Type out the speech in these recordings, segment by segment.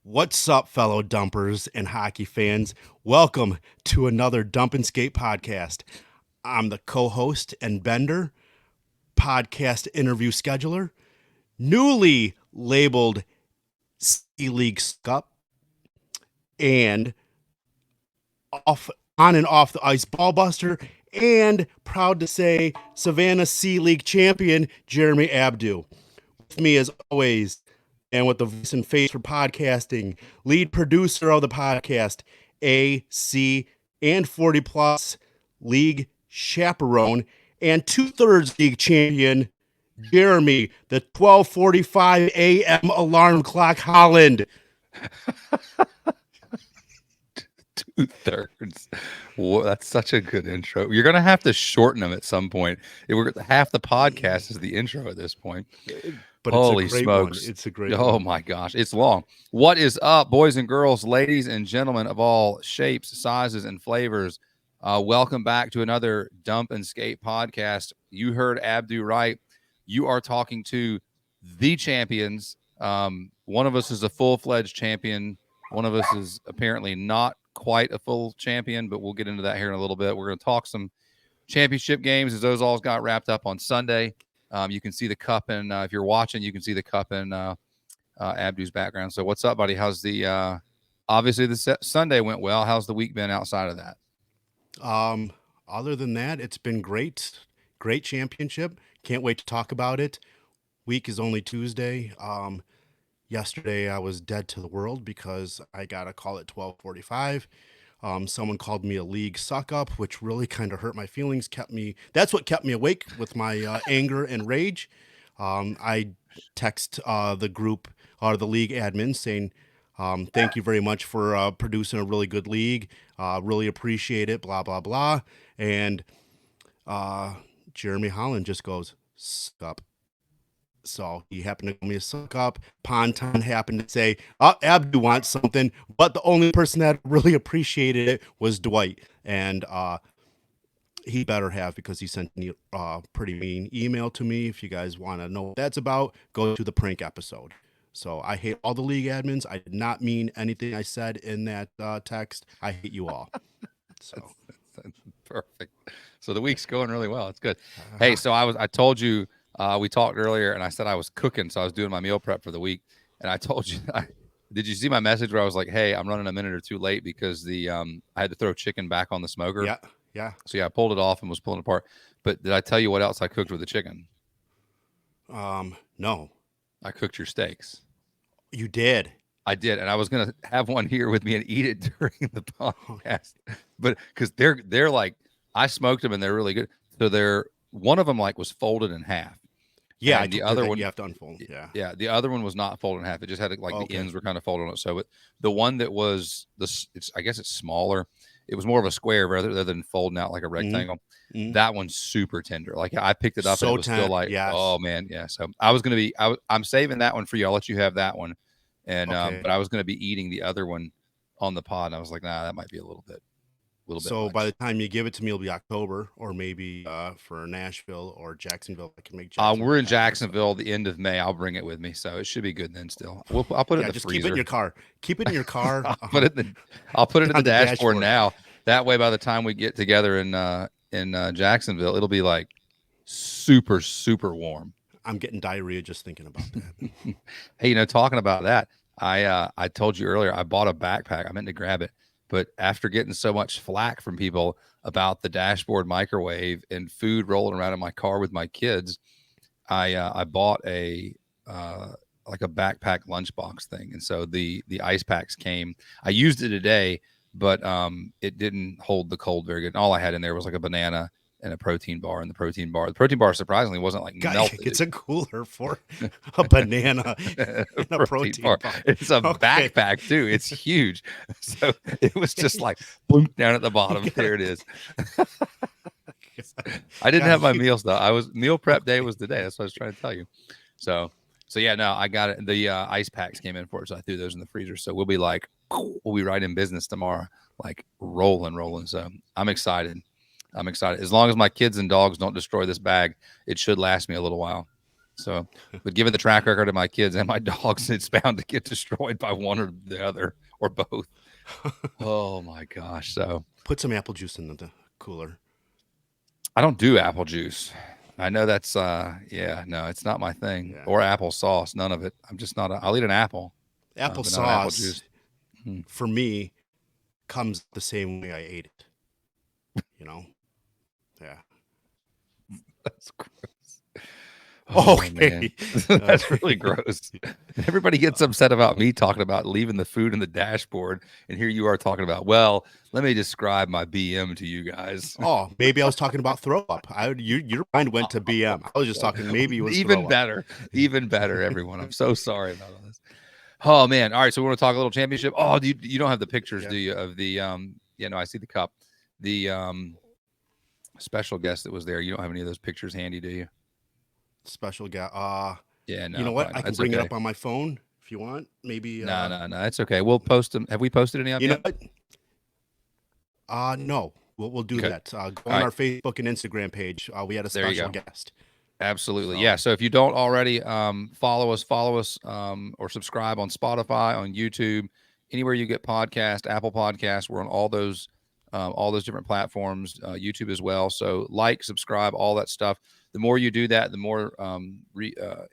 What's up, fellow dumpers and hockey fans? Welcome to another Dump and Skate podcast. I'm the co host and Bender, podcast interview scheduler, newly labeled C League Cup, and off on and off the ice ball buster, and proud to say Savannah C League champion Jeremy Abdu. With me as always, and with the voice and face for podcasting, lead producer of the podcast, AC and 40 plus league chaperone, and 2/3 league champion, Jeremy, the 12:45 a.m. alarm clock Holland. 2/3. Whoa, that's such a good intro. You're gonna have to shorten them at some point. Half the podcast is the intro at this point. But Holy it's a great smokes! one. It's a great Oh one. my gosh, it's long. What is up, boys and girls, ladies and gentlemen of all shapes, sizes, and flavors? Welcome back to another Dump and Skate podcast. You heard Abdu right. You are talking to the champions. One of us is a full-fledged champion. One of us is apparently not quite a full champion, but we'll get into that here in a little bit. We're going to talk some championship games as those all got wrapped up on Sunday. You can see the cup, and if you're watching, you can see the cup in Abdu's background. So what's up, buddy? How's the obviously the Sunday went well. How's the week been outside of that? Other than that, it's been great. Great championship. Can't wait to talk about it. Week is only Tuesday. Yesterday I was dead to the world because I got a call at 12:45. Someone called me a league suck up, which really kind of hurt my feelings. That's what kept me awake with my anger and rage. I text the group or the league admin saying, thank you very much for producing a really good league. Really appreciate it. Blah blah blah. And Jeremy Holland just goes suck up. So he happened to call me a suck up. Ponton happened to say, Abdu wants something, but the only person that really appreciated it was Dwight. And he better have, because he sent me a pretty mean email to me. If you guys want to know what that's about, go to the prank episode. So I hate all the league admins. I did not mean anything I said in that text. I hate you all. So That's perfect. So the week's going really well. It's good. Hey, so I told you. We talked earlier, and I said I was cooking, so I was doing my meal prep for the week. And I told you, did you see my message where I was like, "Hey, I'm running a minute or two late because I had to throw chicken back on the smoker." yeah. So yeah, I pulled it off and was pulling it apart. But did I tell you what else I cooked with the chicken? No, I cooked your steaks. you did. I did, and I was gonna have one here with me and eat it during the podcast, but because they're like, I smoked them and they're really good. So one of them like was folded in half. Yeah, And the other one, you have to unfold. Yeah. yeah, the other one was not folded in half. It just had like Okay. the ends were kind of folded on it. So the one that was I guess it's smaller. It was more of a square rather than folding out like a rectangle. Mhm. That one's super tender. Like I picked it up and So it was still like, yes. oh man, yeah. So I'm saving that one for you. I'll let you have that one. And Okay. but I was gonna be eating the other one on the pod. And I was like, nah, that might be a little bit So much. by the time you give it to me, it'll be October, or maybe for Nashville or Jacksonville. I can make We're in Jacksonville the end of May. I'll bring it with me, so it should be good then. Still, I'll put it in the just freezer. keep it in your car. Keep it in your car. I'll put it in the on the dashboard dashboard. now. That way, by the time we get together in Jacksonville, it'll be like super warm. I'm getting diarrhea just thinking about that. Hey, talking about that, I told you earlier I bought a backpack. I meant to grab it, but after getting so much flack from people about the dashboard microwave and food rolling around in my car with my kids, I bought a like a backpack lunchbox thing, and so the ice packs came. I used it today, but it didn't hold the cold very good. And all I had in there was like a banana and a protein bar, and the protein bar surprisingly wasn't like melted. It's a cooler for a banana and a protein bar. It's a backpack too. It's huge. So it was just like boom down at the bottom. There it is. I didn't have my meals though. Meal prep day was the day. That's what I was trying to tell you. So yeah, no, I got it. The ice packs came in for it, so I threw those in the freezer. So we'll be right in business tomorrow, like rolling. So I'm excited. As long as my kids and dogs don't destroy this bag, it should last me a little while. So, but given the track record of my kids and my dogs, it's bound to get destroyed by one or the other or both. Oh my gosh! So Put some apple juice in the cooler. I don't do apple juice. I know that's yeah, no, it's not my thing. Yeah. Or apple sauce, none of it. I'm just not. I'll eat an apple, Apple but not apple sauce juice. Hmm. for me comes the same way I ate it. You know? Yeah. That's gross. Oh man, Okay. that's really gross. Everybody gets upset about me talking about leaving the food in the dashboard, and here you are talking about. Well, let me describe my BM to you guys. Oh, maybe I was talking about throw up. Your mind went to BM. I was just talking. Maybe it was Even throw up. better, even better. Everyone, I'm so sorry about all this. Oh man! All right, so we want to talk a little championship. Oh, you don't have the pictures, Yeah. do you? Of the yeah, no, I see the cup. The special guest that was there. You don't have any of those pictures handy, do you? Special guy. Yeah, You no, know what? probably I not. can It's bring it okay. up on my phone if you want. Maybe. No, no, no. It's okay. We'll post them. Have we posted any up You know yet? what? No. We'll do Okay. that. Go All on right. our Facebook and Instagram page. We had a There you special go. guest. Absolutely. So Yeah. So if you don't already follow us, or subscribe on Spotify, on YouTube, anywhere you get podcast, Apple Podcasts, we're on all those different platforms, YouTube as well. So like, subscribe, all that stuff. The more you do that, the more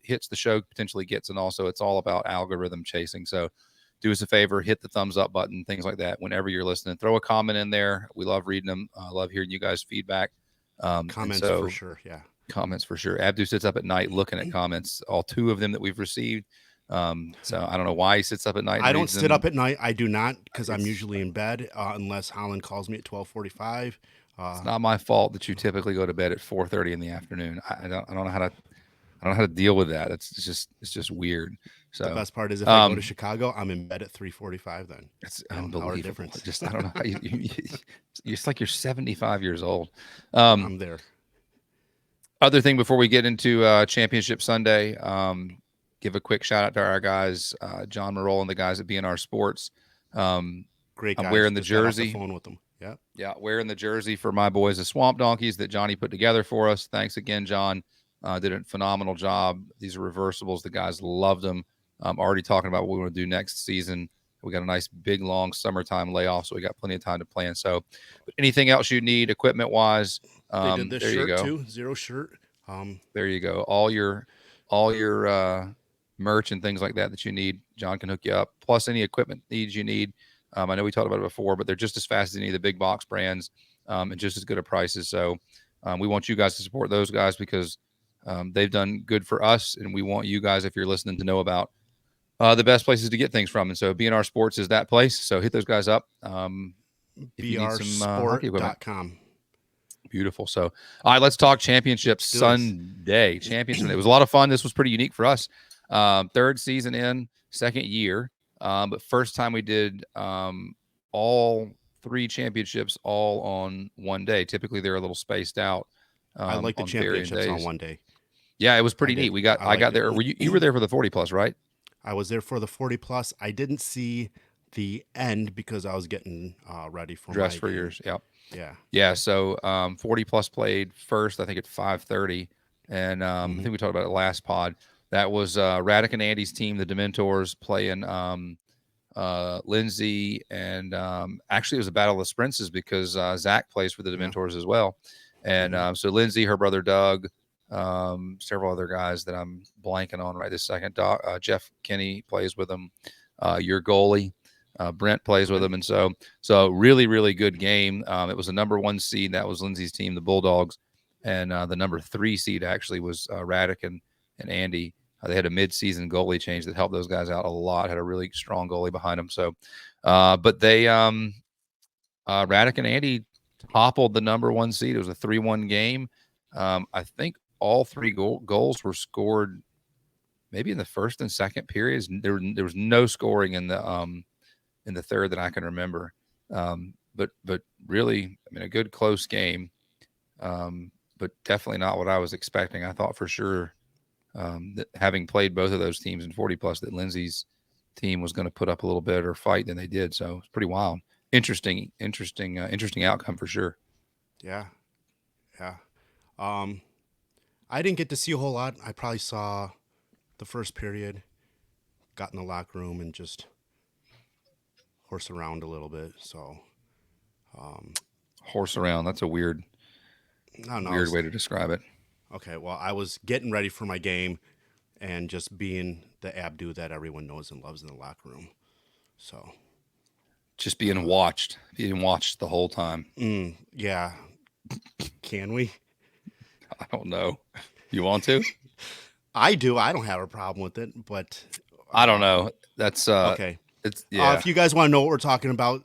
hits the show potentially gets. And also it's all about algorithm chasing. So do us a favor, hit the thumbs up button, things like that. Whenever you're listening, throw a comment in there. We love reading them. I love hearing you guys' feedback. And comments for so sure. Yeah. comments for sure. Abdu sits up at night looking at comments, all two of them that we've received. So I don't know why he sits up at night and I don't reads sit them. up at night. I do not because I'm It's usually in bed unless Holland calls me at 12:45. it's not my fault that you typically go to bed at 4:30 in the afternoon. I don't know how to I don't know how to deal with that. It's just weird. The So best part is if I go to um, Chicago, I'm in bed at 3:45. Then it's hour unbelievable. difference. Just I don't know how it's like you're 75 years old. I'm there. Other thing before we get into Championship Sunday, give a quick shout out to our guys, John Morroll and the guys at BNR Sports. Um, Great I'm guys. wearing the Just got off the jersey. phone with them. Yeah. Yeah, wearing the jersey for my boys, the Swamp Donkeys, that Johnny put together for us. Thanks again, John. Did a phenomenal job. These are reversibles. The guys loved them. Already talking about what we want to do next season. We got a nice big long summertime layoff, so we got plenty of time to plan. So, but anything else you need equipment wise, They did this there you shirt go. too. Zero shirt. There you go. All your merch and things like that you need, John can hook you up. Plus any equipment needs you need. I know we talked about it before, but they're just as fast as any of the big box brands, and just as good at prices. So we want you guys to support those guys because they've done good for us, and we want you guys, if you're listening, to know about the best places to get things from. And so BNR Sports is that place. So hit those guys up if you need some hockey equipment. brsport.com. Beautiful. So, all right, let's talk championship Let's do this. Sunday. Championship. It was a lot of fun. This was pretty unique for us. Third season in, second year, but first time we did all three championships all on one day. Typically, they're a little spaced out I like the on varying championships on days. one day. Yeah, it was I pretty neat. did. I I liked got it. there. You were there for the 40 plus, right? I was there for the 40 plus. I didn't see the end because I was getting ready for Dress my for game. yours. Yeah. Yeah. Yeah, so 40 plus played first, I think at 5:30, and I think we talked about it last pod. That was Radic and Andy's team, the Dementors, playing Lindsay, and actually it was a battle of the sprints because Zach plays for the Yeah. Dementors as well, and so Lindsay, her brother Doug, several other guys that I'm blanking on right this second. Jeff Kinney plays with them. Your goalie. Brent plays with them, and so really, really good game. It was the number one seed. That was Lindsay's team, the Bulldogs, and the number 3 seed actually was Radic and Andy. They had a mid-season goalie change that helped those guys out a lot. Had a really strong goalie behind them. So, but they Radic and Andy toppled the number 1 seed. It was a 3-1 game. I think all 3 goals were scored maybe in the first and second periods. There was no scoring in the third that I can remember. But really, I mean, a good close game, but definitely not what I was expecting. I thought for sure that having played both of those teams in 40 plus, that Lindsay's team was going to put up a little better fight than they did. So it's pretty wild. Interesting outcome for sure. Yeah. Yeah. I I didn't get to see a whole lot. I probably saw the first period, got in the locker room, and just horse around a little bit. So Horse around. That's a I don't know. weird way to describe it. Okay, well, I was getting ready for my game and just being the Abdu that everyone knows and loves in the locker room. So Just being watched the whole time. yeah, can we? I don't know. You want to? I do. I don't have a problem with it, but I don't know. That's okay. it's yeah. If you guys want to know what we're talking about,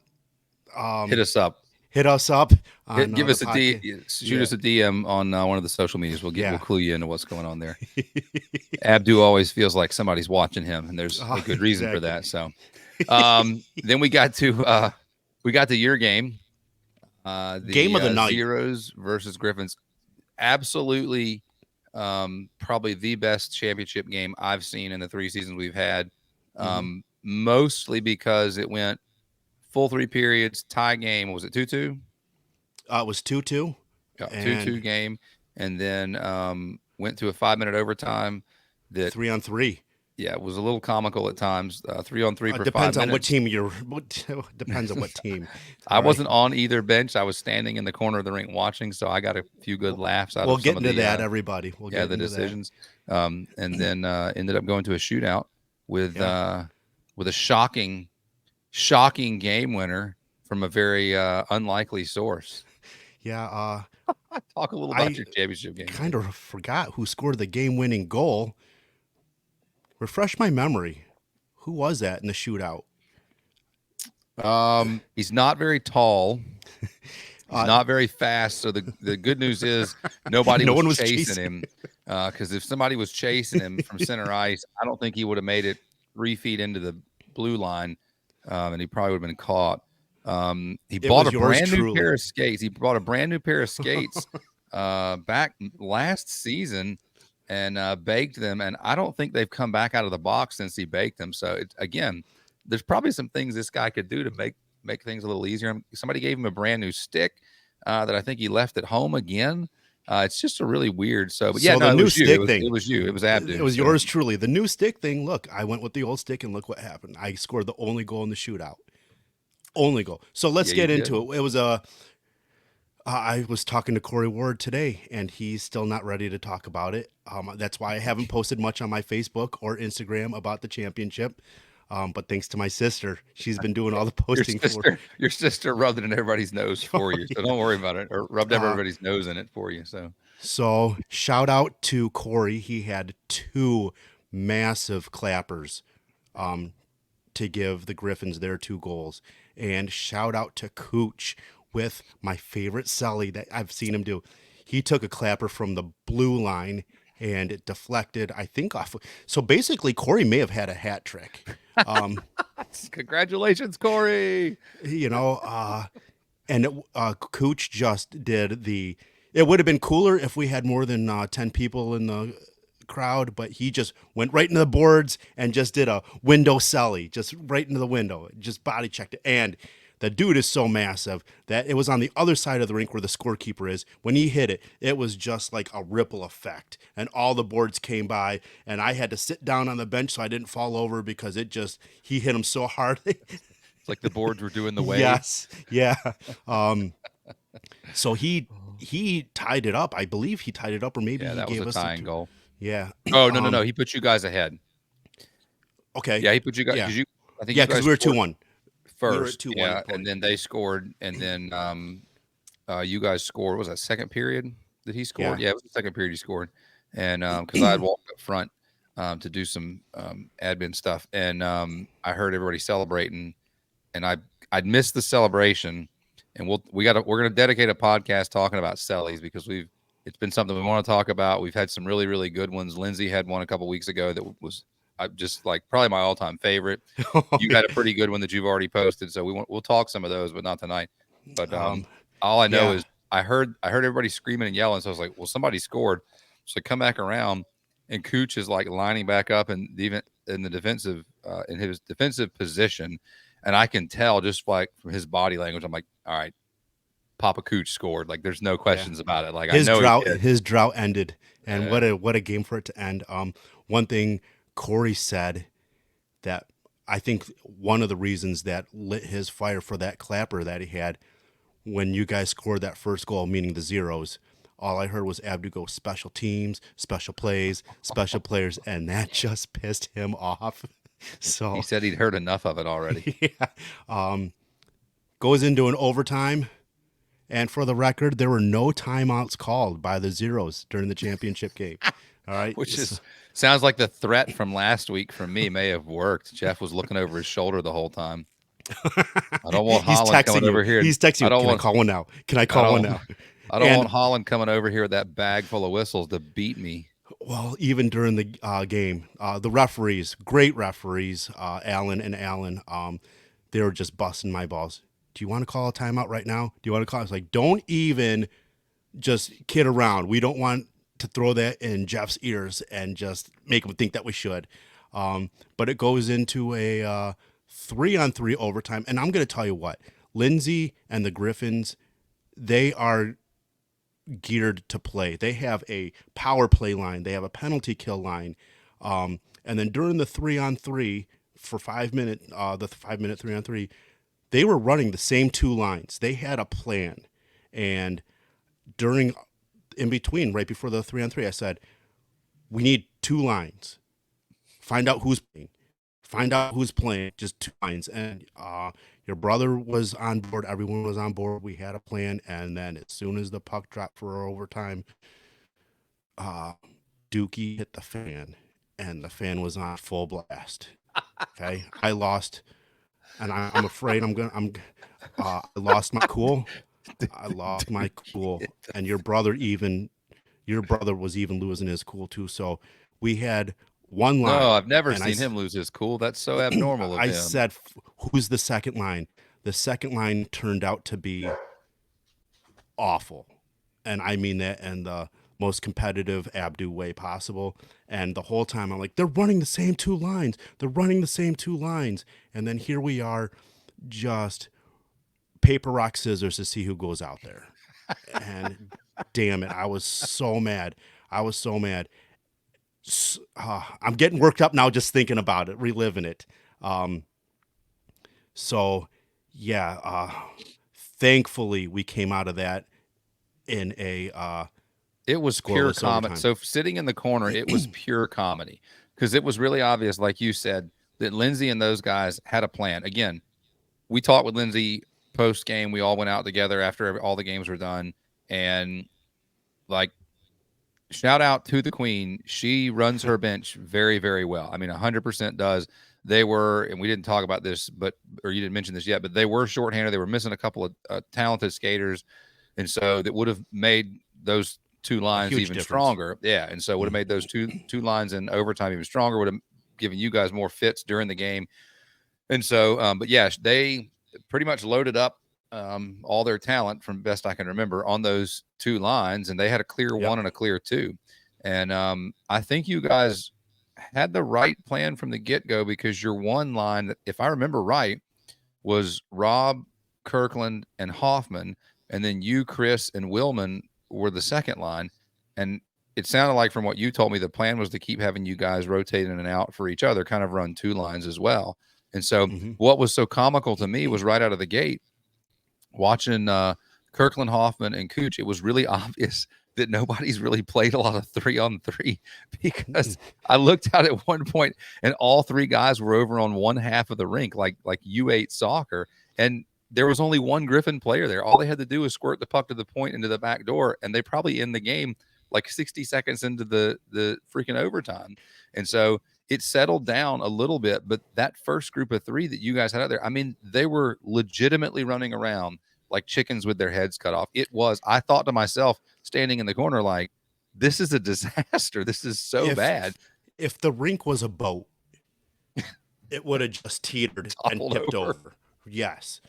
Hit us up. hit us up on Give the us a D. podcast. Shoot us a DM on one of the social medias. We'll Yeah. clue you into what's going on there. Abdu always feels like somebody's watching him, and there's a good reason for that. So, then we got to your game, the Game of the night. Zeros versus Griffins. Absolutely, probably the best championship game I've seen in the 3 seasons we've had. Mostly because it went full 3 periods, tie game. Was it 2-2? It was 2-2. Yeah, 2-2 game, and then went to a 5-minute overtime. That 3-on-3. Yeah, it was a little comical at times. 3-on-3 for 5 Depends on what minutes. team you're. Depends on what team. I wasn't on either bench. I was standing in the corner of the rink watching, so I got a few good laughs out We'll of get some of into the that, everybody. We'll get the into decisions. And then ended up going to a shootout with a shocking game winner from a very unlikely source. Yeah. Talk a little about your championship game. Kind of forgot who scored the game-winning goal. Refresh my memory. Who was that in the shootout? He's not very tall. He's not very fast. So the good news is no one was chasing him. Because if somebody was chasing him from center ice, I don't think he would have made it 3 feet into the blue line, and he probably would have been caught. He bought a brand new pair of skates. He bought a brand new pair of skates back last season and baked them. And I don't think they've come back out of the box since he baked them. So again, there's probably some things this guy could do to make things a little easier. Somebody gave him a brand new stick that I think he left at home again. It's just a really weird. But yeah, the new stick thing. It was you. It was Abdu. It was yours truly. The new stick thing. Look, I went with the old stick, and look what happened. I scored the only goal in the shootout. Only goal. So let's get into it. It was I was talking to Corey Ward today, and he's still not ready to talk about it. That's why I haven't posted much on my Facebook or Instagram about the championship. But thanks to my sister, she's been doing all the posting. Your sister rubbed it in everybody's nose for you, so don't worry about it. Or rubbed everybody's nose in it for you. So shout out to Corey. He had 2 massive clappers to give the Griffins their 2 goals. And shout out to Cooch with my favorite celly that I've seen him do. He took a clapper from the blue line and it deflected, I think, off. So basically, Corey may have had a hat trick. Congratulations, Corey. And Cooch just did the. It would have been cooler if we had more than 10 people in the crowd, but he just went right into the boards and just did a window celly, just right into the window, just body checked it. And the dude is so massive that it was on the other side of the rink where the scorekeeper is. When he hit it, it was just like a ripple effect, and all the boards came by, and I had to sit down on the bench so I didn't fall over because he hit him so hard. It's like the boards were doing the wave. Yes, yeah. So he tied it up. I believe he tied it up, or maybe he gave us a tying goal. Yeah. Oh no! He put you guys ahead. Okay. Yeah, he put you guys. Yeah. I think. Yeah, because we were 2-1. First, we were 2-1, and then they scored, and then you guys scored. What was that second period that he scored? Yeah, it was the second period he scored, and because I had walked up front to do some admin stuff, and I heard everybody celebrating, and I'd missed the celebration, and we're gonna dedicate a podcast talking about cellies because it's been something we want to talk about. We've had some really, really good ones. Lindsay had one a couple weeks ago that was just like probably my all-time favorite. You had a pretty good one that you've already posted, so we'll talk some of those, but not tonight. But all I know is I heard everybody screaming and yelling, so I was like, well, somebody scored. So I come back around, and Cooch is like lining back up in the defensive in his defensive position, and I can tell just like from his body language, I'm like, all right, Papa Cooch scored. Like there's no Yeah. questions about it. Like I know he did. His drought ended, and Uh, what a game for it to end. One thing Corey said that I think one of the reasons that lit his fire for that clapper that he had when you guys scored that first goal, meaning the zeros. All I heard was Abdu go special teams, special plays, special players, and that just pissed him off. he So said he'd heard enough of it already. yeah, goes into an overtime. And for the record, there were no timeouts called by the Zeros during the championship game. All right. Which is sounds like the threat from last week from me may have worked. Jeff was looking over his shoulder the whole time. I don't want He's Holland texting coming you. over here. He's texting I you. don't Can I want. call one now? Can I I call one don't. now? I don't And want Holland coming over here with that bag full of whistles to beat me. well, even during the game, the referees, great referees, Allen and Allen, they were just busting my balls. Do you want to call a timeout right now? Do you want to call? It's like, don't even just kid around. We don't want to throw that in Jeff's ears and just make him think that we should. But it goes into a 3-on-3 overtime. And I'm going to tell you what, Lindsay and the Griffins, they are geared to play. They have a power play line. They have a penalty kill line. And then during the 3-on-3 for 5 minute, the 5 minute 3-on-3, they were running the same two lines. They had a plan. And during, in between, right before the 3-on-3, I said, we need two lines. Find out who's playing. Find out who's playing. Just two lines. And your brother was on board. Everyone was on board. We had a plan. And then as soon as the puck dropped for overtime, Dookie hit the fan. And the fan was on full blast. Okay. I lost. And I'm afraid I lost my cool. I lost my cool. And your brother was even losing his cool too. So we had one No, line. I've never And seen him lose his cool. That's so abnormal of I him. said, who's the second line? The second line turned out to be awful. And I mean that in the most competitive Abdu way possible. And the whole time I'm like, they're running the same two lines. They're running the same two lines. And then here we are, just paper, rock, scissors to see who goes out there. And damn it, I was so mad. I was so mad. I'm getting worked up now just thinking about it, reliving it. So, yeah, thankfully we came out of that in a It was pure scoreless comedy. overtime. So sitting in the corner, it was pure comedy because it was really obvious, like you said, that Lindsay and those guys had a plan. Again, we talked with Lindsay post game. We all went out together after all the games were done, and like shout out to the queen. She runs her bench very, very well. I mean, 100% does. They were, and we didn't talk about this, or you didn't mention this yet, but they were shorthanded. They were missing a couple of talented skaters. And so that would have made those two lines even difference. stronger. Yeah. And so would have made those two lines in overtime even stronger, would have given you guys more fits during the game. And so, but yeah, they pretty much loaded up all their talent from best I can remember on those two lines. And they had a clear one and a clear two. And I think you guys had the right plan from the get-go because your one line, if I remember right, was Rob, Kirkland, and Hoffman. And then you, Chris, and Willman were the second line. And it sounded like from what you told me, the plan was to keep having you guys rotate in and out for each other, kind of run two lines as well. And so what was so comical to me was right out of the gate, watching Kirkland, Hoffman, and Cooch, it was really obvious that nobody's really played a lot of 3-on-3 because I looked out at one point and all three guys were over on one half of the rink, like U8 soccer. And there was only one Griffin player there. All they had to do was squirt the puck to the point into the back door, and they probably end the game like 60 seconds into the freaking overtime. And so it settled down a little bit, but that first group of three that you guys had out there, I mean, they were legitimately running around like chickens with their heads cut off. I thought to myself, standing in the corner, like, this is a disaster. This is so bad. If the rink was a boat, it would have just teetered and tipped over. Yes.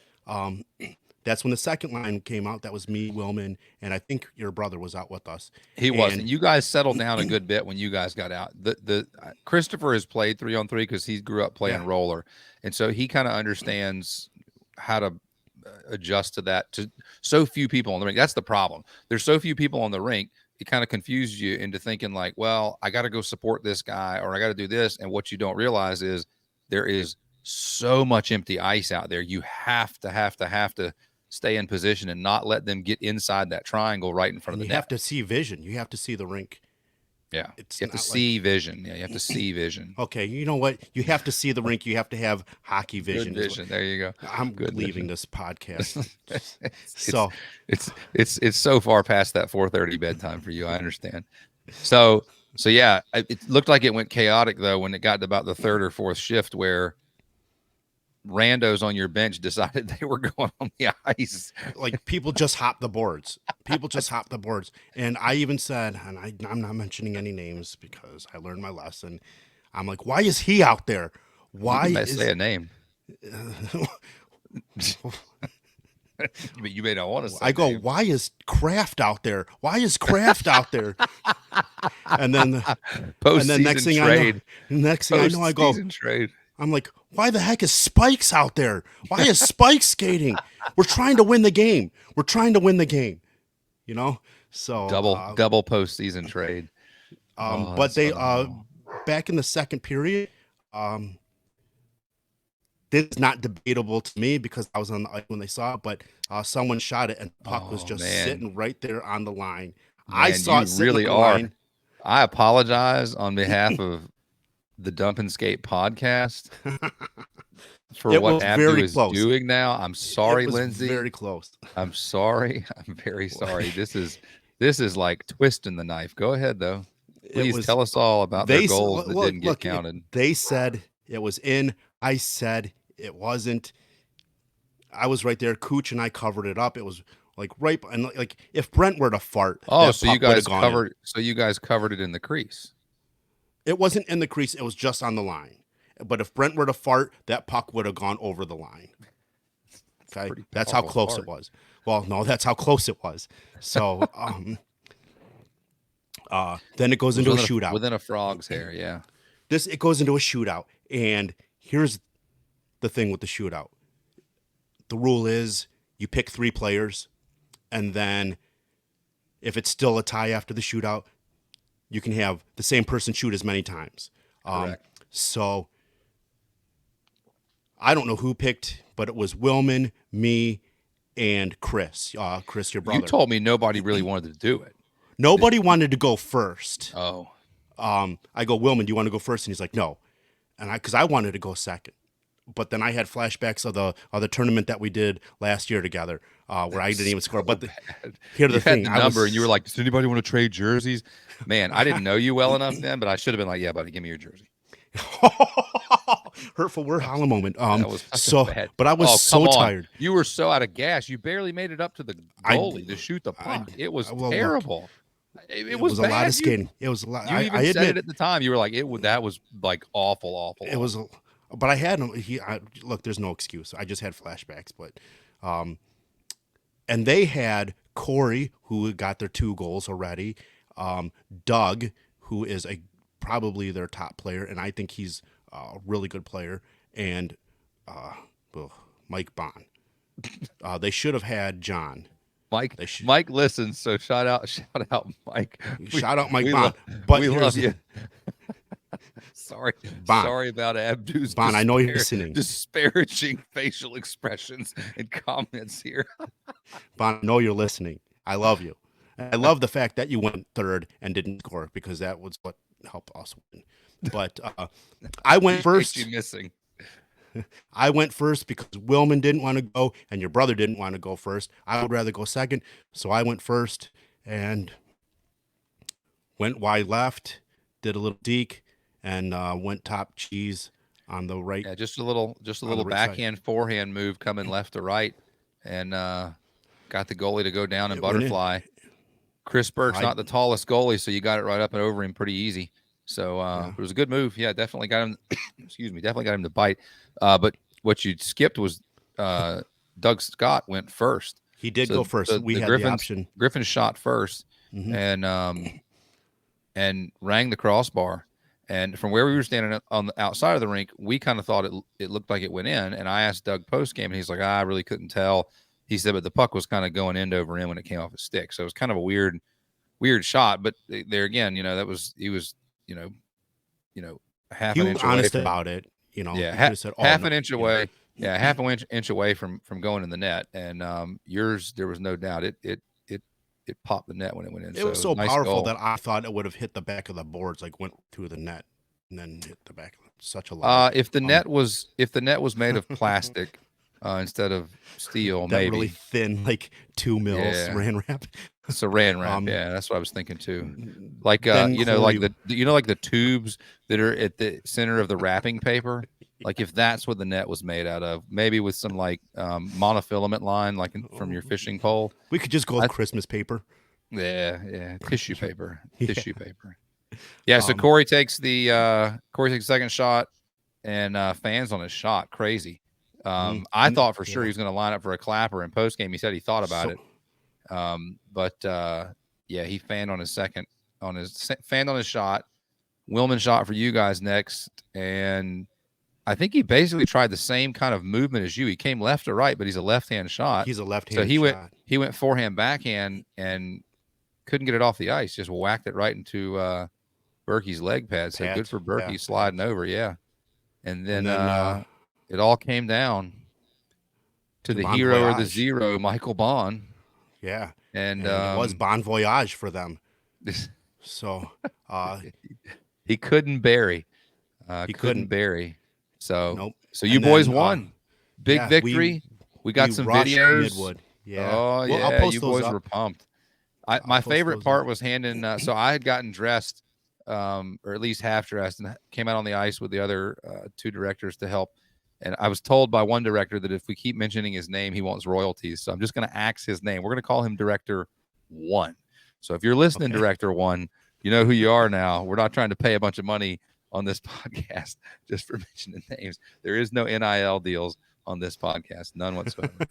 That's when the second line came out. That was me, Willman, and I think your brother was out with us. He was, and you guys settled down a good bit when you guys got out. The Christopher has played 3-on-3 because he grew up playing roller, and so he kind of understands how to adjust to that. To so few people on the rink, that's the problem. There's so few people on the rink. It kind of confuses you into thinking like, well, I got to go support this guy or I got to do this. And what you don't realize is there is so much empty ice out there. You have to stay in position and not let them get inside that triangle right in front And of you the have net. to see vision. You have to see the rink. Yeah. It's You have to not see like, vision. Yeah. You have to see vision. okay, you know what? You have to see the rink. You have to have hockey Good vision. vision. There you go. I'm Good leaving vision. this podcast. it's So it's so far past that 4:30 bedtime for you. I understand. So yeah, it looked like it went chaotic though when it got to about the third or fourth shift where randos on your bench decided they were going on the ice. like people just hop the boards. People just hop the boards. And I even said, and I'm not mentioning any names because I learned my lesson. I'm like, why is he out there? You Why can is say a name, but you may not want to say. I go, Names. why is Kraft out there? Why is Kraft out there? And then next Postseason thing trade. I know, I go, Postseason trade. I'm like, why the heck is Spikes out there? Why is Spikes skating? We're trying to win the game. We're trying to win the game. You know? So Double postseason trade. Oh, but that's they phenomenal. back in the second period, this is not debatable to me because I was on the ice when they saw it, but someone shot it and the puck was just sitting right there on the line. I Man, saw you it sitting really on the are. line. I apologize on behalf of the Dump and Skate podcast for It what was Abdu very is close. doing now. I'm sorry, It was Lindsay. very close. I'm sorry. I'm very sorry. This is like twisting the knife. Go ahead though. Please tell us all about their goals that didn't get counted. They said it was in. I said it wasn't. I was right there. Cooch and I covered it up. It was like right, and like if Brent were to fart, Oh, so you puck would've guys gone in. covered. So you guys covered it in the crease. It wasn't in the crease. It was just on the line. But if Brent were to fart, that puck would have gone over the line. Okay, that's how close it was. Well, no, that's how close it was. So, then it goes into a shootout. Within a frog's hair, yeah. It goes into a shootout, and here's the thing with the shootout. The rule is you pick 3 players, and then if it's still a tie after the shootout, you can have the same person shoot as many times. Correct. So I don't know who picked, but it was Willman, me, and Chris. Chris, your brother. You told me nobody really wanted to do it. Nobody wanted to go first. Oh. I go, Willman, do you want to go first? And he's like, no. And because I wanted to go second. But then I had flashbacks of the tournament that we did last year together, where I didn't even score. But here's the thing: had the number, and you were like, "Does anybody want to trade jerseys?" Man, I didn't know you well enough then, but I should have been like, "Yeah, buddy, give me your jersey." Hurtful word, hollow moment. That was bad. But I was so tired. You were so out of gas. You barely made it up to the goalie to shoot the puck. It was terrible. It was a bad. lot of skating. It was a lot. You even said it at the time. You were like, that was like awful. It was. But I had him. Look. There's no excuse. I just had flashbacks. But, and they had Corey, who got their 2 goals already. Doug, who is probably their top player, and I think he's a really good player. And Mike Bond. They should have had John. Mike listens, so shout out Mike. Shout out Mike Bond. But we love you. Sorry about Abdu's Bond, I know you're listening. Disparaging facial expressions and comments here. Bond, I know you're listening. I love you. I love the fact that you went third and didn't score because that was what helped us win. But I went first. You missing. I went first because Willman didn't want to go and your brother didn't want to go first. I would rather go second, so I went first and went wide left, did a little deke, and went top cheese on the right. Yeah, just a little backhand forehand move coming left to right, and got the goalie to go down and butterfly. Chris Burke's not the tallest goalie, so you got it right up and over him pretty easy. So it was a good move. Yeah, definitely got him. Definitely got him to bite. But what you skipped was Doug Scott went first. He did go first. We had the option. Griffin shot first, and rang the crossbar, And from where we were standing on the outside of the rink, we kind of thought it looked like it went in. And I asked Doug post game, and he's like, I really couldn't tell. He said, but the puck was kind of going end over end when it came off his stick. So it was kind of a weird shot. But there again, he was, half He an was inch away honest from, about it. You know, yeah, he could have said, "Oh half no," an inch you know. away. Yeah, half an inch away from going in the net. And yours, there was no doubt it popped the net when it went in. It was So so nice powerful goal. that I thought it would have hit the back of the boards, like went through the net and then hit the back. Such a lie. If the net was made of plastic instead of steel, That really maybe. thin, like 2 mil Yeah. saran wrap. Saran wrap. Yeah, that's what I was thinking too. Like Then like Corey, like the tubes that are at the center of the wrapping paper. Like if that's what the net was made out of, maybe with some like monofilament line, like from your fishing pole. we could just go with I, Christmas paper. yeah, tissue paper, Yeah. tissue paper. Yeah. So Corey takes the second shot and fans on his shot. Crazy. I thought for sure he was going to line up for a clapper in post game. He said he thought about it. But yeah, he fanned on his shot. Willman shot for you guys next, and I think he basically tried the same kind of movement as you. He came left to right, but he's a left-hand shot. He's a left-hand so shot. He went forehand backhand and couldn't get it off the ice. Just whacked it right into Berkey's leg pad. So good for Berkey sliding over. Yeah, and then it all came down to the hero or the zero, Michael Bond. Yeah. And it was Bon Voyage for them. So he couldn't bury. He couldn't bury. So nope. So you boys won. Big victory. We got some videos. Midwood. Yeah. Oh, yeah. I'll post you those boys up. were pumped. My favorite part was handing so I had gotten dressed, or at least half dressed, and came out on the ice with the other two directors to help. And I was told by one director that if we keep mentioning his name, he wants royalties. So I'm just going to axe his name. We're going to call him Director 1. So if you're listening, Director 1, you know who you are now. We're not trying to pay a bunch of money on this podcast just for mentioning names. There is no NIL deals on this podcast, none whatsoever.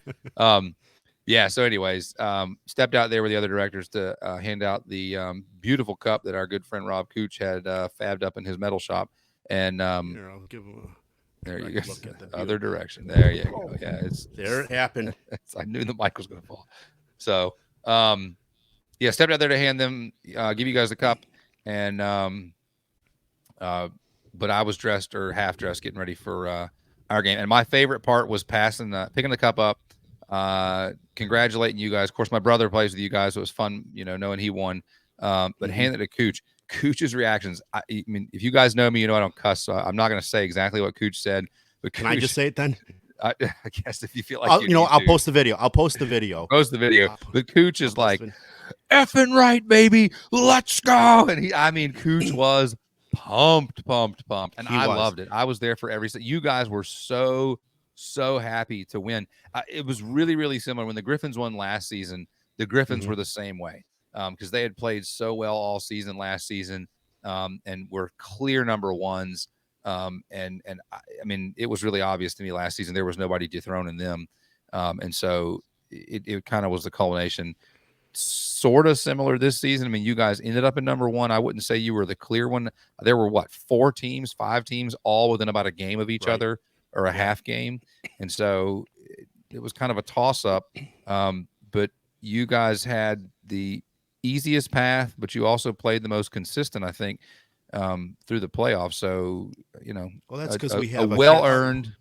Yeah. So anyways, stepped out there with the other directors to hand out the beautiful cup that our good friend Rob Cooch had fabbed up in his metal shop. And here, I'll give him there you go. Look at the other direction. There you go. Yeah, there it happened. I knew the mic was going to fall. So, yeah, stepped out there to hand them, give you guys the cup, and but I was dressed or half dressed, getting ready for our game. And my favorite part was picking the cup up, congratulating you guys. Of course, my brother plays with you guys, so it was fun, knowing he won. But handing it to Cooch. Cooch's reactions. I mean, if you guys know me, I don't cuss, so I'm not going to say exactly what Cooch said. But can I just say it then? I guess if you feel like I'll post the video. Post the video. But Cooch is like, effing right, baby, let's go. And Cooch was pumped, and I loved it. I was there for every. You guys were so happy to win. It was really, really similar when the Griffins won last season. The Griffins were the same way. Because they had played so well all season last season, and were clear number ones. And I mean, it was really obvious to me last season there was nobody dethroning them, and so it kind of was the culmination. Sort of similar this season. I mean, you guys ended up in number one. I wouldn't say you were the clear one. There were 5 teams, all within about a game of each other or a half game, and so it was kind of a toss up. But you guys had the easiest path, but you also played the most consistent, I think, through the playoffs. So, well, that's because we have a well-earned.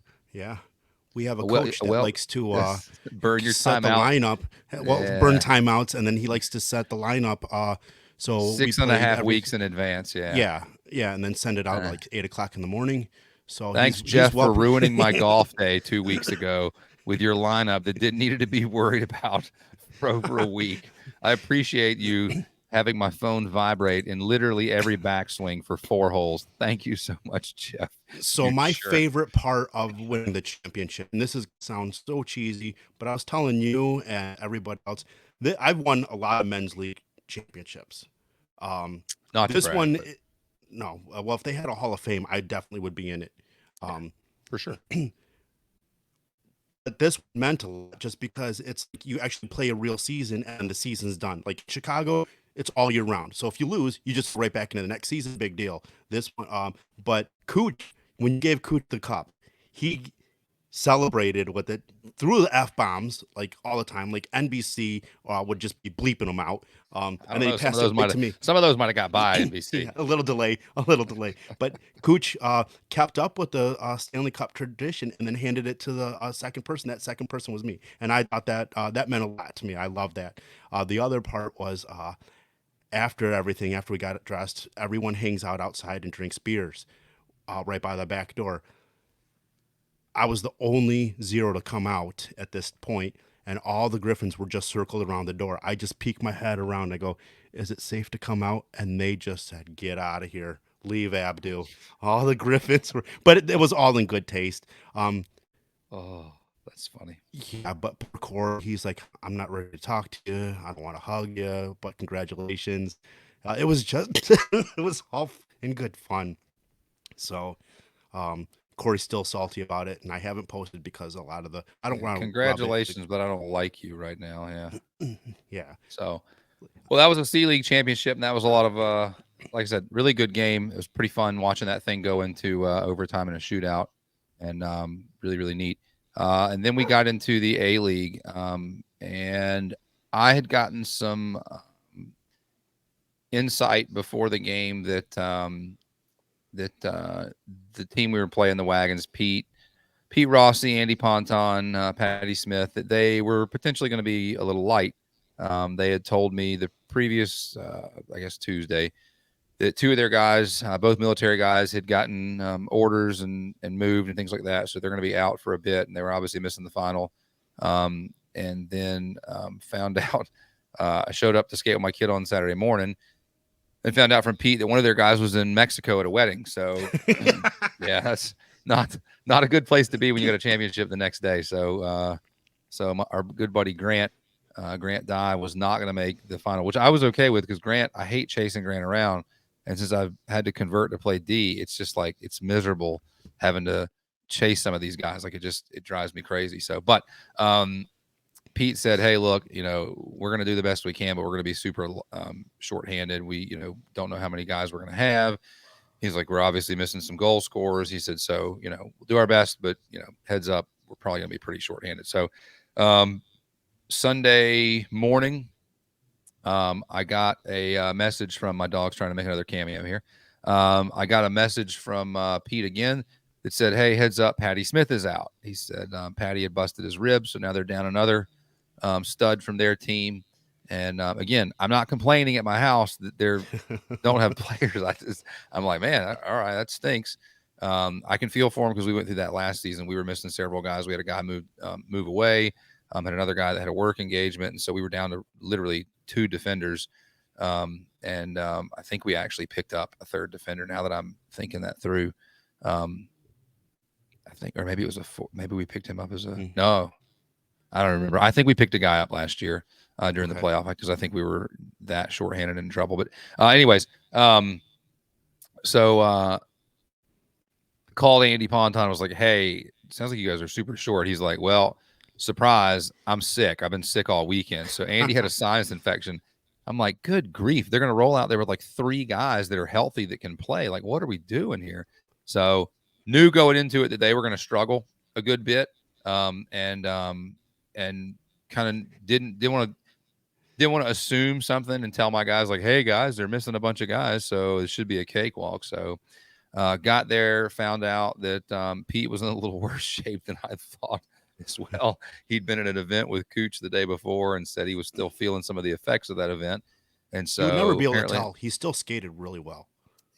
We have a coach that likes to burn your set the lineup. Burn timeouts, and then he likes to set the lineup. So 6.5 weeks in advance. Yeah, and then send it out like 8 o'clock in the morning. So thanks, Jeff, for ruining my golf day 2 weeks ago with your lineup that didn't need to be worried about for over a week. I appreciate you having my phone vibrate in literally every backswing for 4 holes. Thank you so much, Jeff. So my favorite part of winning the championship, and sounds so cheesy, but I was telling you and everybody else that I've won a lot of men's league championships. Not this brag, one, but... no. Well, if they had a Hall of Fame, I definitely would be in it. For sure. But this meant a lot just because it's you actually play a real season and the season's done. Like Chicago, it's all year round. So if you lose, you just right back into the next season. Big deal. This one, but Cooch, when you gave Cooch the cup, he celebrated with it through the f bombs like all the time. Like NBC would just be bleeping them out, I and don't then he know. passed it right to me. Some of those might have got by NBC. Yeah, a little delay, a little delay. But Cooch kept up with the Stanley Cup tradition and then handed it to the second person. That second person was me, and I thought that that meant a lot to me. I love that. The other part was after everything, after we got it dressed, everyone hangs out outside and drinks beers right by the back door. I was the only zero to come out at this point, and all the Griffins were just circled around the door. I just peeked my head around. I go, "Is it safe to come out?" And they just said, "Get out of here, leave Abdu." All the Griffins were, but it was all in good taste. Oh, that's funny. Yeah, but poor Corey, he's like, "I'm not ready to talk to you. I don't want to hug you, but congratulations." It was just, it was all in good fun. So, Corey's still salty about it, and I haven't posted because a lot of the I don't Yeah, want to rub it. congratulations, but I don't like you right now. Yeah. Yeah, So, well, that was a C League championship, and that was a lot of, like I said, really good game. It was pretty fun watching that thing go into overtime in a shootout, and really, really neat. And then we got into the A League, and I had gotten some insight before the game that the team we were playing, the Wagons, Pete Rossi, Andy Ponton, Patty Smith, that they were potentially going to be a little light. They had told me the previous, I guess, Tuesday, that two of their guys, both military guys, had gotten orders and moved and things like that. So they're going to be out for a bit, and they were obviously missing the final. And then found out I showed up to skate with my kid on Saturday morning and found out from Pete that one of their guys was in Mexico at a wedding. So yeah, that's not a good place to be when you got a championship the next day. So our good buddy Grant Dye was not going to make the final, which I was okay with because Grant, I hate chasing Grant around. And since I've had to convert to play D, it's just like it's miserable having to chase some of these guys. Like it drives me crazy. So, but Pete said, "Hey, look, we're going to do the best we can, but we're going to be super shorthanded. We, don't know how many guys we're going to have." He's like, "We're obviously missing some goal scorers." He said, "So, we'll do our best, but, heads up, we're probably going to be pretty shorthanded." So, Sunday morning, I got a message from my dog's trying to make another cameo here. I got a message from Pete again that said, "Hey, heads up, Patty Smith is out." He said Patty had busted his ribs, so now they're down another stud from their team. And again, I'm not complaining at my house that they don't have players. I'm like, man, all right, that stinks. I can feel for him because we went through that last season. We were missing several guys. We had a guy move away, had another guy that had a work engagement, and so we were down to literally two defenders. And I think we actually picked up a third defender. Now that I'm thinking that through, I think, or maybe it was maybe we picked him up as no. I don't remember. I think we picked a guy up last year during the playoff because I think we were that shorthanded and in trouble. But anyways, so called Andy Ponton, was like, "Hey, sounds like you guys are super short." He's like, "Well, surprise, I'm sick. I've been sick all weekend." So Andy had a sinus infection. I'm like, good grief. They're going to roll out there with like three guys that are healthy that can play. Like, what are we doing here? So knew going into it that they were going to struggle a good bit. And kind of didn't want to assume something and tell my guys like, "Hey guys, they're missing a bunch of guys, so it should be a cakewalk." So got there, found out that Pete was in a little worse shape than I thought as well. He'd been at an event with Cooch the day before and said he was still feeling some of the effects of that event. And you would never so be able to apparently tell. He still skated really well.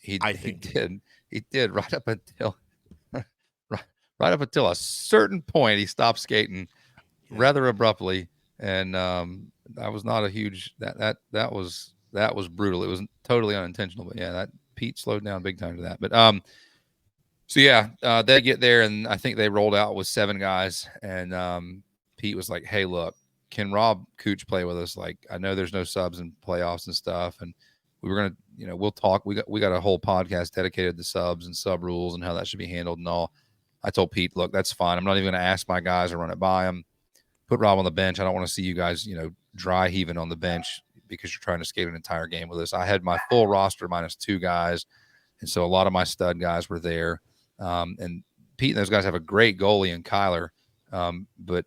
he I he think. did. He did right up until right up until a certain point he stopped skating rather abruptly. And that was not a huge that was brutal. It was totally unintentional, but yeah, that Pete slowed down big time to that. But so yeah, they get there, and I think they rolled out with 7 guys. And Pete was like, "Hey, look, can Rob Cooch play with us? Like, I know there's no subs in playoffs and stuff, and we were gonna, we'll talk. We got a whole podcast dedicated to subs and sub rules and how that should be handled and all." I told Pete, "Look, that's fine. I'm not even gonna ask my guys to run it by him. Put Rob on the bench. I don't want to see you guys, dry heaving on the bench because you're trying to skate an entire game with us. I had my full roster minus 2 guys, and so a lot of my stud guys were there. And Pete and those guys have a great goalie in Kyler, but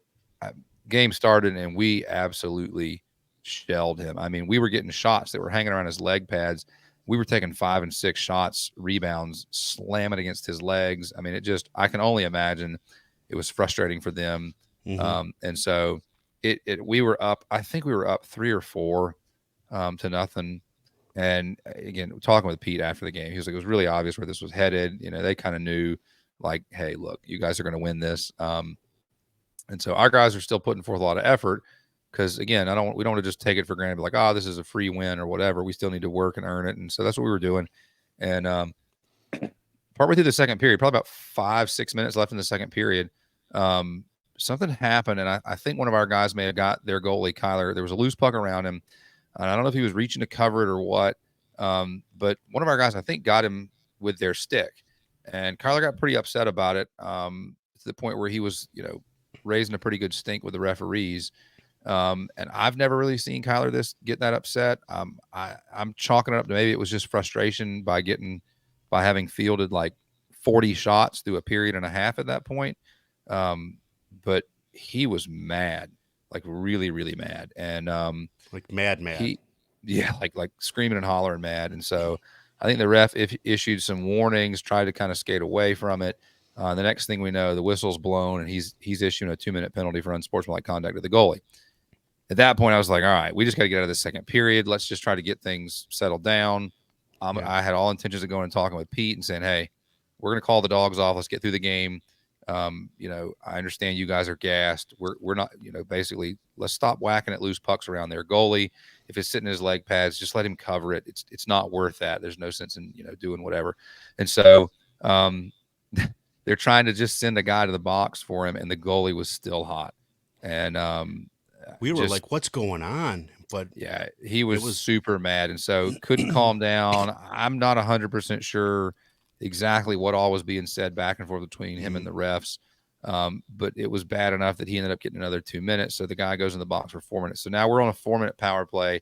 game started and we absolutely shelled him. I mean, we were getting shots that were hanging around his leg pads. We were taking 5 and 6 shots, rebounds, slamming against his legs. I mean, I can only imagine it was frustrating for them. Mm-hmm. And so we were up, I think we were up 3 or 4 to nothing. And again, talking with Pete after the game, he was like, it was really obvious where this was headed. They kind of knew, like, hey, look, you guys are going to win this. And so our guys are still putting forth a lot of effort because, again, we don't want to just take it for granted, like, oh, this is a free win or whatever. We still need to work and earn it. And so that's what we were doing. And partway through the second period, probably about 5-6 minutes left in the second period, something happened. And I think one of our guys may have got their goalie, Kyler. There was a loose puck around him. And I don't know if he was reaching to cover it or what, but one of our guys, I think, got him with their stick. And Kyler got pretty upset about it to the point where he was, raising a pretty good stink with the referees. And I've never really seen Kyler get that upset. I'm chalking it up to maybe it was just frustration by having fielded like 40 shots through a period and a half at that point. But he was mad, like really, really mad. And like mad. Like screaming and hollering mad. And so I think the ref issued some warnings, tried to kind of skate away from it. The next thing we know, the whistle's blown, and he's issuing a 2-minute penalty for unsportsmanlike conduct of the goalie. At that point, I was like, all right, we just got to get out of the second period. Let's just try to get things settled down. I had all intentions of going and talking with Pete and saying, hey, we're going to call the dogs off. Let's get through the game. I understand you guys are gassed. We're not, basically let's stop whacking at loose pucks around their goalie. If it's sitting in his leg pads, just let him cover it. It's not worth that. There's no sense in, doing whatever. And so, they're trying to just send a guy to the box for him, and the goalie was still hot. And we were like, what's going on? But yeah, he was super mad, and so couldn't calm down. I'm not 100% sure exactly what all was being said back and forth between him and the refs, but it was bad enough that he ended up getting another 2 minutes. So the guy goes in the box for 4 minutes. So now we're on a 4-minute power play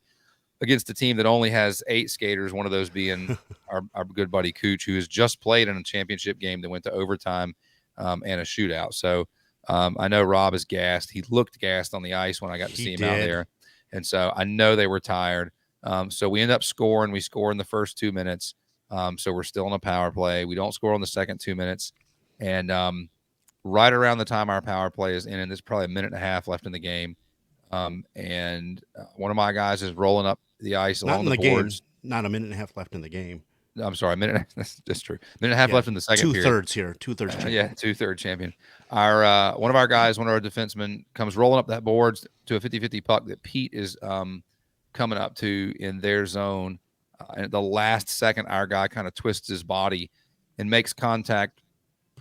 against a team that only has 8 skaters, one of those being our good buddy Cooch, who has just played in a championship game that went to overtime and a shootout. So I know Rob is gassed. He looked gassed on the ice when I got to see him out there. And so I know they were tired. So we end up scoring. We score in the first 2 minutes. So we're still in a power play. We don't score on the second 2 minutes. And right around the time our power play is in, and there's probably a minute and a half left in the game. And one of my guys is rolling up the ice along the boards. Game. Not a minute and a half left in the game. I'm sorry, a minute. That's true. Minute and a half left in the second period. 2/3 here. 2/3 champion. Yeah, 2/3 champion. Our one of our guys, one of our defensemen, comes rolling up that boards to a 50-50 puck that Pete is coming up to in their zone. And at the last second, our guy kind of twists his body and makes contact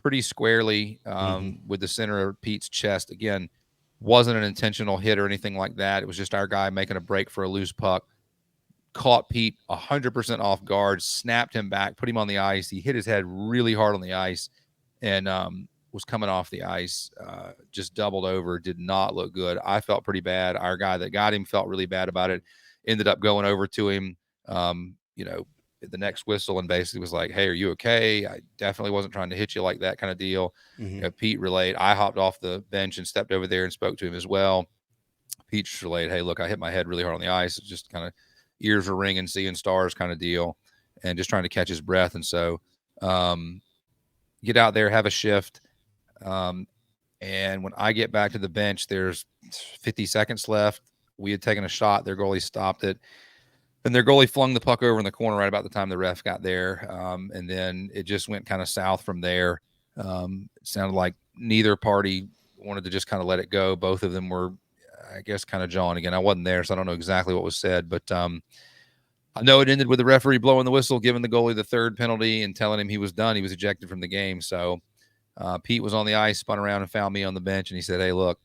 pretty squarely with the center of Pete's chest. Again, wasn't an intentional hit or anything like that. It was just our guy making a break for a loose puck. Caught Pete 100% off guard, snapped him back, put him on the ice. He hit his head really hard on the ice and was coming off the ice, just doubled over, did not look good. I felt pretty bad. Our guy that got him felt really bad about it, ended up going over to him, the next whistle and basically was like, hey, are you okay? I definitely wasn't trying to hit you like that kind of deal. Pete relayed. I hopped off the bench and stepped over there and spoke to him as well. Pete just relayed, hey, look, I hit my head really hard on the ice. It's just kind of ears were ringing, seeing stars kind of deal, and just trying to catch his breath. And so get out there, have a shift. And when I get back to the bench, there's 50 seconds left. We had taken a shot. Their goalie stopped it. And their goalie flung the puck over in the corner right about the time the ref got there. And then it just went kind of south from there. It sounded like neither party wanted to just kind of let it go. Both of them were, I guess, kind of jawing again. I wasn't there, so I don't know exactly what was said. But I know it ended with the referee blowing the whistle, giving the goalie the third penalty and telling him he was done. He was ejected from the game. So Pete was on the ice, spun around and found me on the bench. And he said, hey, look,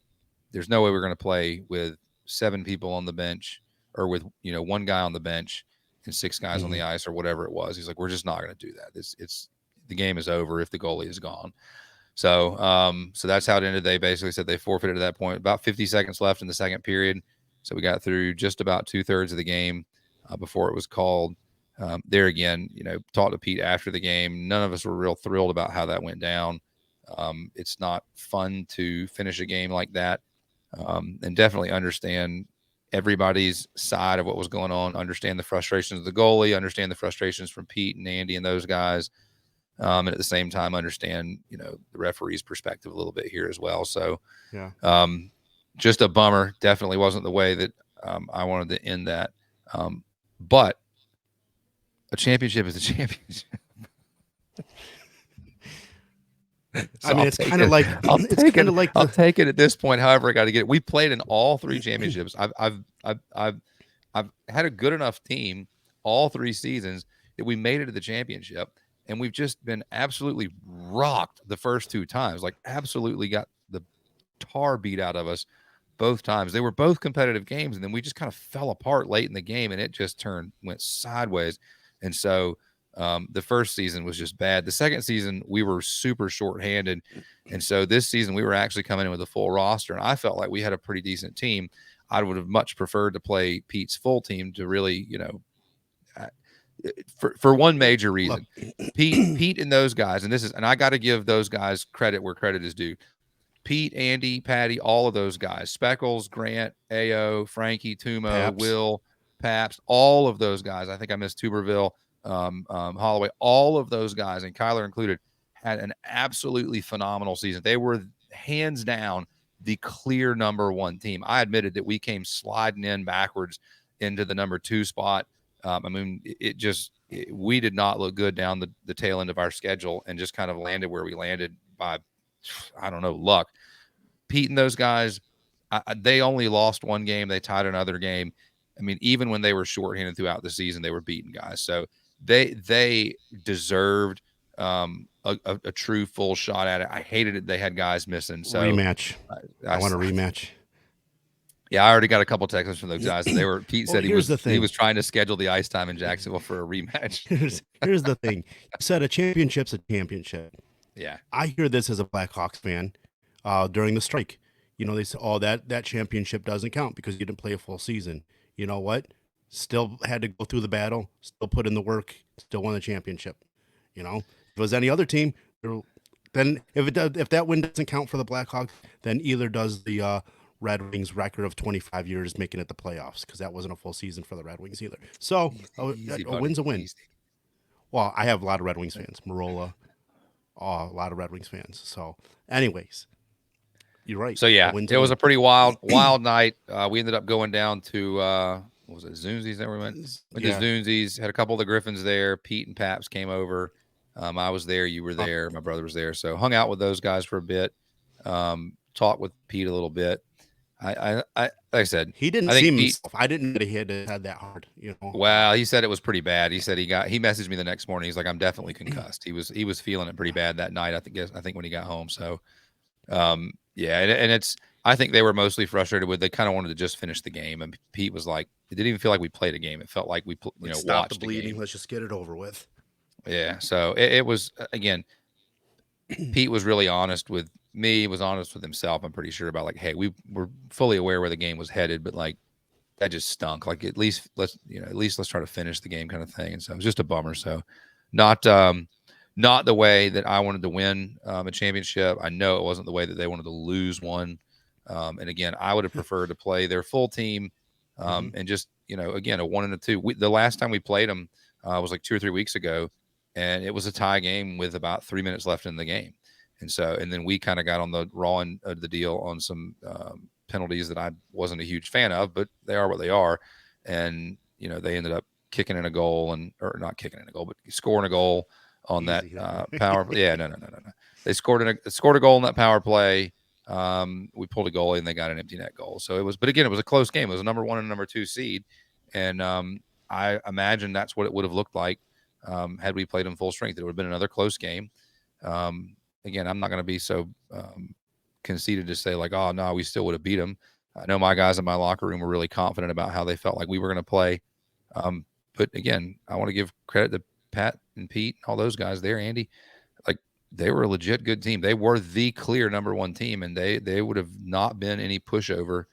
there's no way we're going to play with 7 people on the bench or with, one guy on the bench and 6 guys on the ice or whatever it was. He's like, we're just not going to do that. It's the game is over if the goalie is gone. So, so that's how it ended. They basically said they forfeited at that point. About 50 seconds left in the second period. So we got through just about 2/3 of the game before it was called. There again, talked to Pete after the game. None of us were real thrilled about how that went down. It's not fun to finish a game like that, and definitely understand everybody's side of what was going on. Understand the frustrations of the goalie. Understand the frustrations from Pete and Andy and those guys. And at the same time, understand the referee's perspective a little bit here as well. So, Yeah. just a bummer. Definitely wasn't the way that I wanted to end that. But a championship is a championship. So I mean, it's kind of like it's kind of like I'll the take it at this point. However, I got to get it. We played in all three championships. I've had a good enough team all 3 seasons that we made it to the championship, and we've just been absolutely rocked the first 2 times. Like absolutely got the tar beat out of us both times. They were both competitive games, and then we just kind of fell apart late in the game, and it just went sideways. And so the first season was just bad. The second season we were super shorthanded, and so this season we were actually coming in with a full roster, and I felt like we had a pretty decent team. I would have much preferred to play Pete's full team to really, for one major reason. Pete and those guys, and I got to give those guys credit where credit is due. Pete, Andy, Patty, all of those guys, Speckles, Grant, Ao, Frankie, Tumo, Paps. Will, Paps, all of those guys. I think I missed Tuberville, Holloway, all of those guys, and Kyler included, had an absolutely phenomenal season. They were hands down the clear number one team. I admitted that we came sliding in backwards into the number 2 spot. I mean, we did not look good down the tail end of our schedule and just kind of landed where we landed by, I don't know, luck. Pete and those guys, they only lost one game. They tied another game. I mean, even when they were shorthanded throughout the season, they were beating guys. So they deserved a true full shot at it. I hated it. They had guys missing. So rematch. I want a rematch. Yeah, I already got a couple texts from those guys, and Pete Well, said here's the he thing. was trying to schedule the ice time in Jacksonville for a rematch. Here's the thing. You said a championship's a championship. Yeah. I hear this as a Blackhawks fan during the strike. They say, "Oh, that championship doesn't count because you didn't play a full season." You know what? Still had to go through the battle. Still put in the work. Still won the championship. If it was any other team, then if that win doesn't count for the Blackhawks, then either does the Red Wings record of 25 years making it the playoffs, because that wasn't a full season for the Red Wings either. So Easy, a win's a win. Easy. Well, I have a lot of Red Wings fans. Marola, a lot of Red Wings fans. So, anyways, you're right. So yeah, it was a pretty wild night. We ended up going down to what was it, Zunzi's that we went? Went to Zunzi's, had a couple of the Griffins there. Pete and Paps came over. I was there, you were there, my brother was there. So hung out with those guys for a bit. Talked with Pete a little bit. Like I said, he didn't I think seem Pete, himself. I didn't know he had that hard. Well, he said it was pretty bad. He said he messaged me the next morning. He's like, I'm definitely concussed. He was feeling it pretty bad that night. I think when he got home. So, yeah, and I think they were mostly frustrated with, they kind of wanted to just finish the game. And Pete was like, it didn't even feel like we played a game. It felt like we stop watched the bleeding. The game. Let's just get it over with. Yeah. So it was, again, Pete was really honest with me, was honest with himself. I'm pretty sure about, like, hey, we were fully aware where the game was headed, but like, that just stunk. Like, at least let's try to finish the game, kind of thing. And so it was just a bummer. So not the way that I wanted to win a championship. I know it wasn't the way that they wanted to lose one. And again, I would have preferred to play their full team and just, again, a 1 and a 2. The last time we played them was like 2 or 3 weeks ago, and it was a tie game with about 3 minutes left in the game. And then we kind of got on the raw end of the deal on some penalties that I wasn't a huge fan of, but they are what they are. And, they ended up kicking in a goal or not kicking in a goal, but scoring a goal on Easy. that power play. Yeah, no. They scored a goal in that power play. We pulled a goalie and they got an empty net goal. So but again, it was a close game. It was a number 1 and number 2 seed. And I imagine that's what it would have looked like had we played them full strength. It would have been another close game. Again, I'm not going to be so conceited to say like, oh no, we still would have beat them. I know my guys in my locker room were really confident about how they felt like we were going to play. But again, I want to give credit to Pat and Pete, all those guys there, Andy. Like, they were a legit good team. They were the clear number 1 team, and they would have not been any pushover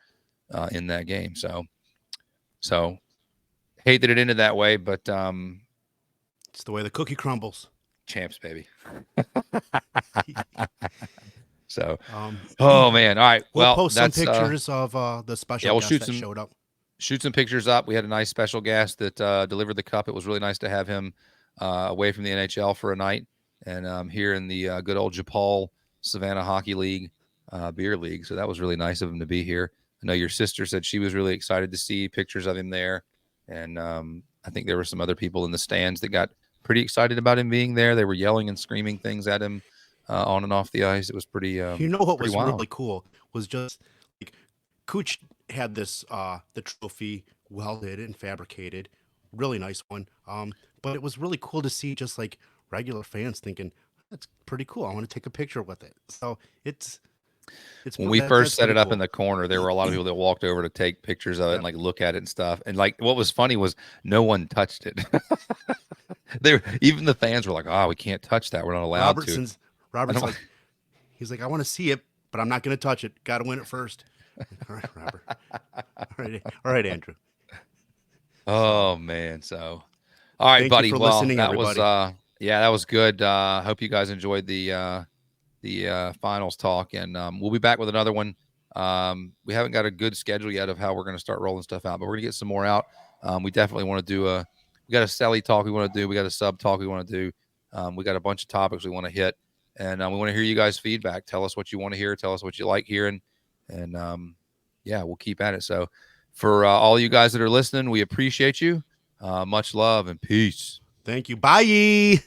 in that game. So hate that it ended that way, but It's the way the cookie crumbles. champs, baby. So, Um, oh man, all right. we'll Well, post some that's pictures of the yeah. special We'll guest that showed up. shoot some pictures up. We had a nice special guest that delivered the cup. It was really nice to have him away from the NHL for a night and here in the good old Japal Savannah Hockey League beer league. So that was really nice of him to be here. I know your sister said she was really excited to see pictures of him there, and I think there were some other people in the stands that got pretty excited about him being there. They were yelling and screaming things at him on and off the ice. It was You know what pretty was wild. really cool was just like Cooch had this the trophy welded and fabricated, really nice one. But it was really cool to see just like regular fans thinking that's pretty cool. I want to take a picture with it. So it's When we that's first set pretty it up in cool. the corner, there were a lot of people that walked over to take pictures of it and Yep. like look at it and stuff. And like what was funny was no one touched it. They were, even the fans were like, "Oh, we can't touch that. We're not allowed to." Robertson's And I'm Robert's like, like he's like I want to see it, but I'm not going to touch it. Got to win it first. All right, Robert. All right, Andrew. So "Oh man." So, all right, thank you buddy. for Well, listening, that was everybody. yeah, that was good. Hope you guys enjoyed the finals talk, and we'll be back with another one. We haven't got a good schedule yet of how we're going to start rolling stuff out, but we're going to get some more out. We definitely want to do we got a Sally talk we want to do. We got a sub talk we want to do. We got a bunch of topics we want to hit, and we want to hear you guys' feedback. Tell us what you want to hear. Tell us what you like hearing, and yeah, we'll keep at it. So, for all you guys that are listening, we appreciate you. Much love and peace. Thank you. Bye.